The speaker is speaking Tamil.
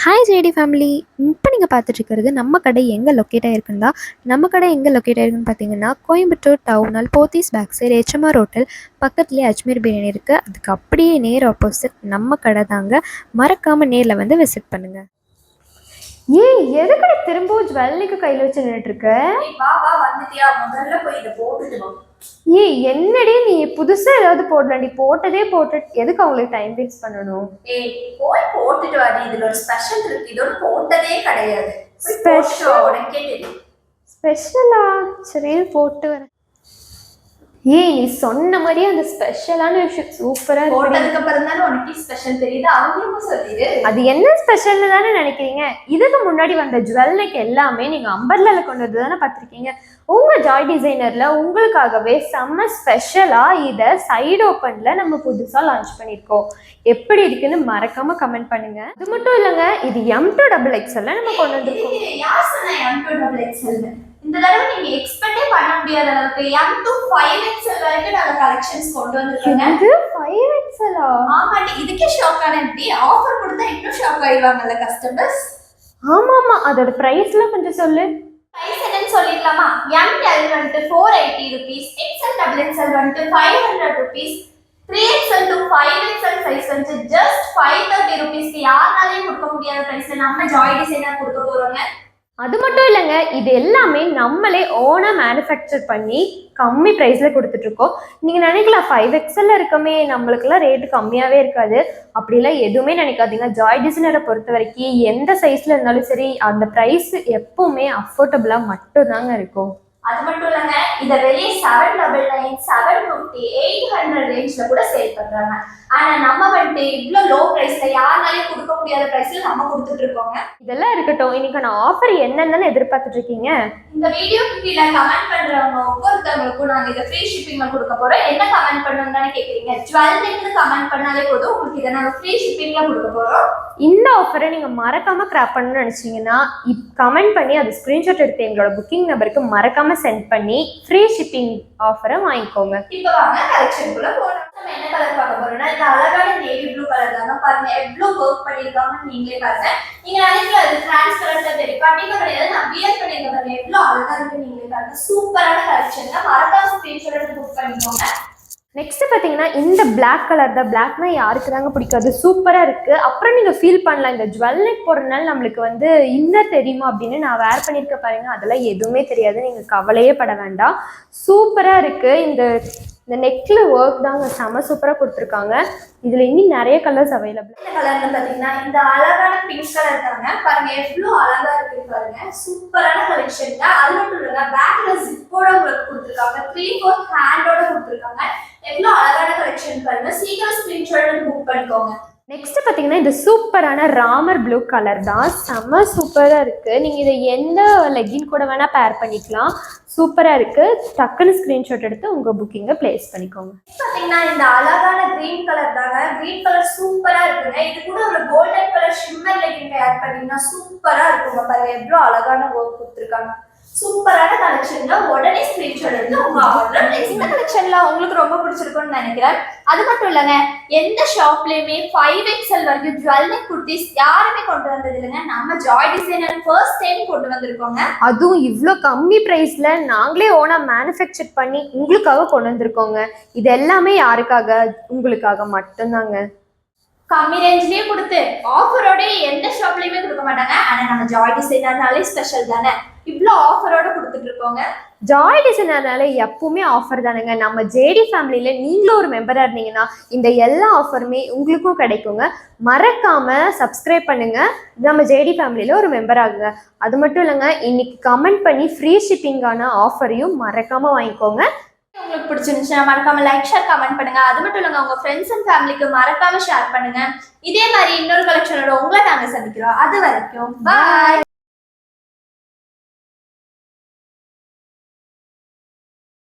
Hi JD family. இப்போ நீங்கள் பார்த்துட்ருக்கிறது நம்ம கடை எங்கே லொக்கேட் ஆகிருக்குன்னு தான். நம்ம கடை எங்கே லொக்கேட் ஆகிருக்குன்னு பார்த்தீங்கன்னா கோயம்புத்தூர் டவுனால் Pothys back side HMR hotel பக்கத்துலேயே அஜ்மீர் பிரியாணி இருக்குது. அதுக்கு அப்படியே நேர் ஆப்போசிட் நம்ம கடை தாங்க. மறக்காமல் நேரில் வந்து விசிட் பண்ணுங்கள். ஏய், எதுக்கு திரும்பவும் ஜுவல்லிக்கு கையில் வச்சு நின்றுட்டுருக்க? வா வா வந்துட்டியா? முதல்ல போய் இதை போட்டுட்டு வா. ஏய், என்னடி நீ புதுசாக ஏதாவது போடலாண்டி? போட்டதே போட்டுட்டு எதுக்கு அவங்களுக்கு டைம் வேஸ்ட் பண்ணணும்? ஏய், போய் போட்டுட்டு வாடி. இதுல ஒரு ஸ்பெஷல் இருக்கு. இது ஒரு போட்டதே கிடையாது. ஸ்பெஷல் உனக்கே தெரியும். ஸ்பெஷலா? சரி, போட்டு வரேன். ஏய், நீ சொன்ன மாதிரியே அந்த ஸ்பெஷலான விஷயம் சூப்பரா இருக்கு. போட்டதுக்கு அப்புறம் தானே உனக்கு ஸ்பெஷல் தெரியுது. அவங்களுக்கும் சொல்லிடு. அது என்ன ஸ்பெஷல்னு தானே நினைக்கிறீங்க? இதுக்கு முன்னாடி வந்த ஜுவல்லைக்கு எல்லாமே நீங்க அம்பர்லால கொண்டு வந்து தானே பார்த்துருக்கீங்க. உங்க ஜாய் டிசைனர்ல உங்களுக்காகவே செம்ம ஸ்பெஷலா இதை சைடு ஓப்பன்ல நம்ம புதுசா லான்ச் பண்ணியிருக்கோம். எப்படி இருக்குன்னு மறக்காம கமெண்ட் பண்ணுங்க. அது மட்டும் இல்லைங்க, இது M2XXL நம்ம கொண்டு வந்திருக்கோம். யார் சொன்னா M2XXL? இந்த தடவை நீங்க எக்ஸ்பெக்டே பண்ண முடியாத அளவுக்கு M2 5XL வரைக்கும் நாங்க கலெக்ஷன்ஸ் கொண்டு வந்திருக்கோங்க. இது 5XL? ஆமாடி, இதுக்கே ஷாக் ஆன. எப்படி ஆஃபர் கொடுத்தா இன்னும் ஷாக் ஆயிடுவாங்கல்ல கஸ்டமர்ஸ். ஆமா, அதோட பிரைஸ்லாம் கொஞ்சம் சொல்லு. பிரைஸ் என்னன்னு சொல்லிடலாமா? ML வந்துட்டு 480 rupees, XL வந்துட்டு 500 rupees, 3XL to 5XL size வந்து just 530 rupeesக்கு யாராலையும் கொடுக்க முடியாத பிரைஸ்ல நம்ம ஜாய் டிசைனர் கொடுக்க போறோங்க. அது மட்டும் இல்லைங்க, இது எல்லாமே நம்மளே ஓனா மேனுஃபேக்சர் பண்ணி கம்மி ப்ரைஸில் கொடுத்துட்ருக்கோம். நீங்கள் நினைக்கலாம் 5XL இருக்கமே, நம்மளுக்கெல்லாம் ரேட்டு கம்மியாகவே இருக்காது. அப்படிலாம் எதுவுமே நினைக்காதீங்க. ஜாய் டிசைனரை பொறுத்த வரைக்கும் எந்த சைஸில் இருந்தாலும் சரி, அந்த ப்ரைஸ் எப்போவுமே அஃபோர்டபுளாக மட்டும்தாங்க இருக்கும். அது மட்டும் இல்லைங்க, இதை வெளியே 799, 750, 800 ரேஞ்சில் கூட சேல் பண்ணுறாங்க. ஆனால் நம்ம வந்துட்டு இவ்வளோ லோ ப்ரைஸில் யாருனாலையும் கொடுக்க முடியாத ப்ரைஸில் நம்ம கொடுத்துட்டு இருக்கோங்க. இதெல்லாம் இருக்கட்டும், இன்னைக்கான ஆஃபர் என்னன்னு எதிர்பார்த்துட்டு இருக்கீங்க? இந்த வீடியோக்கு கீழே கமெண்ட் பண்ணுறவங்க ஒவ்வொருத்தவங்களுக்கும் நாங்கள் இதை ஃப்ரீ ஷிப்பிங்கில் கொடுக்க போகிறோம். என்ன கமெண்ட் பண்ணணும்னு தானே கேட்குறீங்க? ஜுவல்லிங்னு கமெண்ட் பண்ணாலே போதும், உங்களுக்கு இதை நாங்கள் ஃப்ரீ ஷிப்பிங்கில் கொடுக்க போகிறோம். இந்த ஆஃபரை நீங்கள் மறக்காமல் கிராப் பண்ணணும்னு நினச்சிங்கன்னா கமெண்ட் பண்ணி அது ஸ்க்ரீன்ஷாட் எடுத்து எங்களோட புக்கிங் நம்பருக்கு மறக்காமல் சென்ட் பண்ணி ஃப்ரீ ஷிப்பிங் ஆஃபரை வாங்கிக்கோங்க. இப்போ வாங்க கலெக்ஷனுக்குள்ள போகலாம். நம்ம என்ன கலர் பார்க்க போறோம்னா இந்த அழகான நேவி ப்ளூ கலர் தாங்க. பாருங்க எவ்வளோ ஒர்க் பண்ணியிருக்காங்கன்னு நீங்களே பாருங்க. நீங்க நினைக்கிற அது டிரான்ஸ்பரண்டா தெரியும், கண்டிப்பா கிடையாது. நான் வியர் பண்ணியிருக்கேன் பாருங்க, எவ்வளோ அழகா இருக்கு நீங்களே பாருங்க. சூப்பரான கலெக்ஷன் தான். மறக்காம ஸ்கிரீன்ஷாட் எடுத்து புக் பண்ணிக்கோங்க. நெக்ஸ்ட் பார்த்தீங்கன்னா இந்த பிளாக் கலர் தான். பிளாக்னா யாருக்கு தாங்க பிடிக்காது? சூப்பராக இருக்குது. அப்புறம் நீங்கள் ஃபீல் பண்ணலாம், இந்த ஜுவல்லிக் போடுறதுனால நம்மளுக்கு வந்து இன்னர் தெரியுமா அப்படின்னு. நான் வேர் பண்ணியிருக்க பாருங்க, அதெல்லாம் எதுவுமே தெரியாது. நீங்கள் கவலையே பட வேண்டாம். சூப்பராக இருக்குது. இந்த நெக்கில் ஒர்க் தாங்க செம சூப்பராக கொடுத்துருக்காங்க. இதில் இன்னும் நிறைய கலர்ஸ் அவைலபிள். இந்த கலர்னு பார்த்தீங்கன்னா இந்த அழகான பிங்க் கலர் தாங்க. பாருங்க எவ்வளோ அழகா இருக்கு பாருங்க. சூப்பரான கலெக்ஷன் தான். அது மட்டும் இல்லைங்க, பேக்ல ஜிப்போட உங்களுக்கு கொடுத்துருக்காங்க. 3/4 ஹேண்டோட கொடுத்துருக்காங்க. எவ்வளோ அழகான கலெக்ஷன் பாருங்க. சீக்கிரம் ஸ்கிரீன்ஷாட் புக் பண்ணிக்கோங்க. நெக்ஸ்ட் பார்த்தீங்கன்னா இந்த சூப்பரான ராமர் ப்ளூ கலர் தான். செம்ம சூப்பராக இருக்குது. நீங்கள் இதை எந்த லெகின் கூட வேணால் பேர் பண்ணிக்கலாம். சூப்பராக இருக்குது. டக்குன்னு ஸ்க்ரீன்ஷாட் எடுத்து உங்கள் புக்கிங்கை ப்ளேஸ் பண்ணிக்கோங்க. பார்த்தீங்கன்னா இந்த அழகான கிரீன் கலர் தாங்க. கிரீன் கலர் சூப்பராக இருக்குங்க. இது கூட ஒரு கோல்டன் கலர் ஷிம்மர் லெகின் ஆட் பண்ணிங்கன்னா சூப்பராக இருக்குங்க. பாருங்க எவ்வளோ அழகான ஒர்க் கொடுத்துருக்காங்க. சூப்பரான கலெக்ஷன் தான். உடனே ஸ்கிரீன்ஷாட் எடுத்து உங்க ஆர்டர். இந்த கலெக்ஷன்ல உங்களுக்கு ரொம்ப பிடிச்சிருக்கும்னு நினைக்கிறேன். அது மட்டும் இல்லைங்க, எந்த ஷாப்லயுமே 5XL வரைக்கும் ஜுவல்லிக் குர்த்திஸ் யாருமே கொண்டு வந்தது இல்லைங்க. நம்ம ஜாய் டிசைனர் ஃபர்ஸ்ட் டைம் கொண்டு வந்திருக்கோங்க. அதுவும் இவ்வளோ கம்மி ப்ரைஸில் நாங்களே ஓனாக மேனுஃபேக்சர் பண்ணி உங்களுக்காக கொண்டு வந்திருக்கோங்க. இது எல்லாமே யாருக்காக? உங்களுக்காக மட்டும்தாங்க. கம்மி ரேஞ்சிலேயே கொடுத்து ஆஃபரோட எந்த ஷாப்லயுமே கொடுக்க மாட்டாங்க. ஆனா நம்ம ஜாய் டிசைனர்னாலே ஸ்பெஷல் தானே, இவ்வளோ ஆஃபரோட கொடுத்துட்டு இருக்கோங்க. ஜாய் டிசைனர்னால எப்பவுமே ஆஃபர் தானுங்க. நம்ம ஜேடி ஃபேமிலியில் நீங்களும் ஒரு மெம்பராக இருந்தீங்கன்னா இந்த எல்லா ஆஃபருமே உங்களுக்கும் கிடைக்குங்க. மறக்காம சப்ஸ்கிரைப் பண்ணுங்க, நம்ம ஜேடி ஃபேமிலியில் ஒரு மெம்பர் ஆகுங்க. அது மட்டும் இல்லைங்க, இன்னைக்கு கமெண்ட் பண்ணி ஃப்ரீ ஷிப்பிங்கான ஆஃபரையும் மறக்காம வாங்கிக்கோங்க. உங்களுக்கு பிடிச்சிருந்துச்சுன்னா மறக்காம லைக் ஷேர் கமெண்ட் பண்ணுங்க. அது மட்டும் இல்லைங்க, உங்க ஃப்ரெண்ட்ஸ் அண்ட் ஃபேமிலிக்கு மறக்காம ஷேர் பண்ணுங்க. இதே மாதிரி இன்னொரு கலெக்ஷனோட உங்களை நாங்கள் சந்திக்கிறோம். அது வரைக்கும் பாய்.